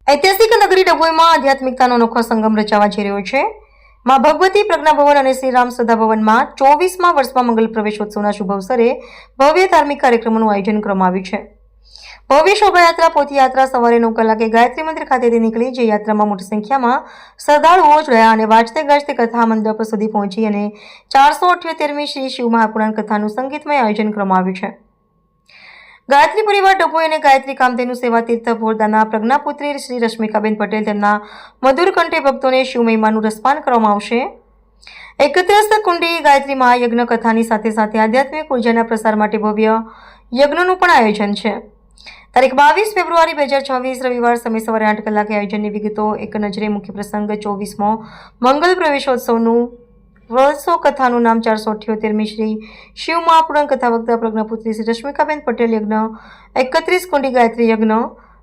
ऐतिहासिक नगरी डभोई में आध्यात्मिकतानो अनोखो संगम रचावा जई रह्यो छे। मां भगवती प्रज्ञा भवन और श्रीराम सदा भवन में 24मा वर्षमा मंगल प्रवेशोत्सवना शुभ अवसरे भव्य धार्मिक कार्यक्रमों आयोजन करवामां आव्युं छे। भव्य शोभायात्रा पोथयात्रा सवारे 9 कलाके गायत्री मंदिर खातेथी निकળી जे यात्रामां मोटी संख्यामां श्रद्धाळुओ जोડાયા અને વાજતે ગાજતે कथा मंडप सुधी पहोंची અને 478મી श्री शिव महापुराण कथानुं संगीतमय आयोजन करवामां आव्युं छे। गायत्री परिवार डभोई અને ગાયત્રી કામધેનુ સેવા તીર્થ ભોરદાના પ્રજ્ઞાપુત્રી શ્રી રશ્મિકાબેન પટેલ તેમના મધુર કંઠે ભક્તોને શિવ મહિમાનું રસપાન કરવામાં આવશે। 31 કુંડી ગાયત્રી મહાયજ્ઞ કથાની સાથે સાથે આધ્યાત્મિક ઉર્જાના પ્રસાર માટે ભવ્ય યજ્ઞનું પણ આયોજન છે। તારીખ 22 ફેબ્રુઆરી 2026 રવિવાર સમય સવારે 8 કલાકે આયોજનની વિગતો એક નજરે। મુખ્ય પ્રસંગ 24મો મંગલ પ્રવેશોત્સવનું वर्षो कथानु नाम 478મી श्री शिव महापुराण कथा वक्ता प्रज्ञापुत्री श्री रश्मिकाबेन पटेल यज्ञ 31 कुंडी गायत्री यज्ञ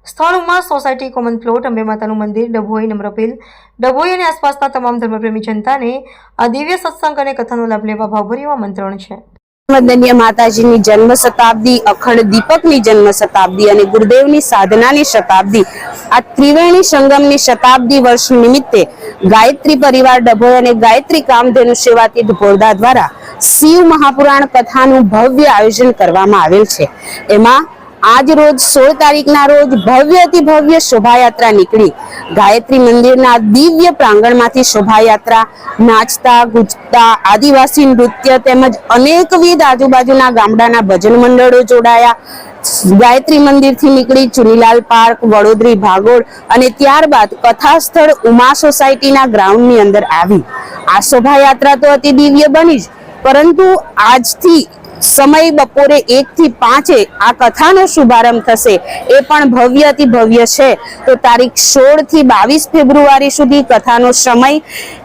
स्थल Uma society common plot Ambe मातानु मंदिर डभोई नंबर अपील डभोई और आसपासना तमाम धर्मप्रेमी जनता ने आ दिव्य सत्संग और कथानो लाभ लेवा भावभर्યું आमंत्रण है। वंदनीय माताजीनी जन्म शताब्दी, अखंड दीपकनी जन्म शताब्दी और गुरुदेवनी साधनानी शताब्दी आ त्रिवेणी संगमनी शताब्दी वर्ष निमित्ते गायत्री परिवार डभोई और गायत्री कामधेनु सेवातीर्थ भोरदा द्वारा शिव महापुराण कथानु भव्य आयोजन करवामां आवेल छे। एमां आज रोज 16 तारीखना रोज भव्य अति भव्य शोभायात्रा निकली। गायत्री मंदिरना दिव्य प्रांगणमांथी शोभायात्रा नाचता गूंजता आदिवासी नृत्य तेमज अनेकविध आजूबाजूना गामडाना भजन मंडळो जोडाया। गायत्री मंदिर थी निकली चुनीलाल पार्क वडोदरी भागोळ अने त्यारबाद कथा स्थळ उमा सोसायटीना ग्राउंडनी अंदर आवी। आ शोभायात्रा तो अति दिव्य बनी ज, परंतु आजथी समय बपोरे 1 થી 5 आ कथानो शुभारंभ थशे ए पण भव्य अति भव्य छे। तो तारीख 16 થી 22 फेब्रुआरी सुधी कथानो समय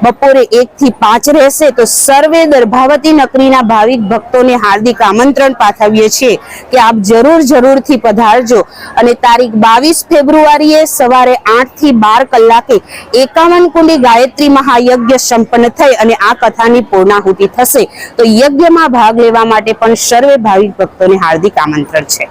बपोरे 1 થી 5 रहेशे। तो सर्वे दर्भावती नगरीना भाविक भक्तोने हार्दिक आमंत्रण पाठवीए छीए कि आप जरूर थी पधारजो। अने तारीख 22 फेब्रुआरीए सवारे 8 થી 12 कलाके 51 कुंडी गायत्री महायज्ञ संपन्न थई अने आ कथानी पूर्णाहुति थशे। तो यज्ञमां भाग लेवा माटे सर्वे भाविक भक्तों ने हार्दिक आमंत्रण है।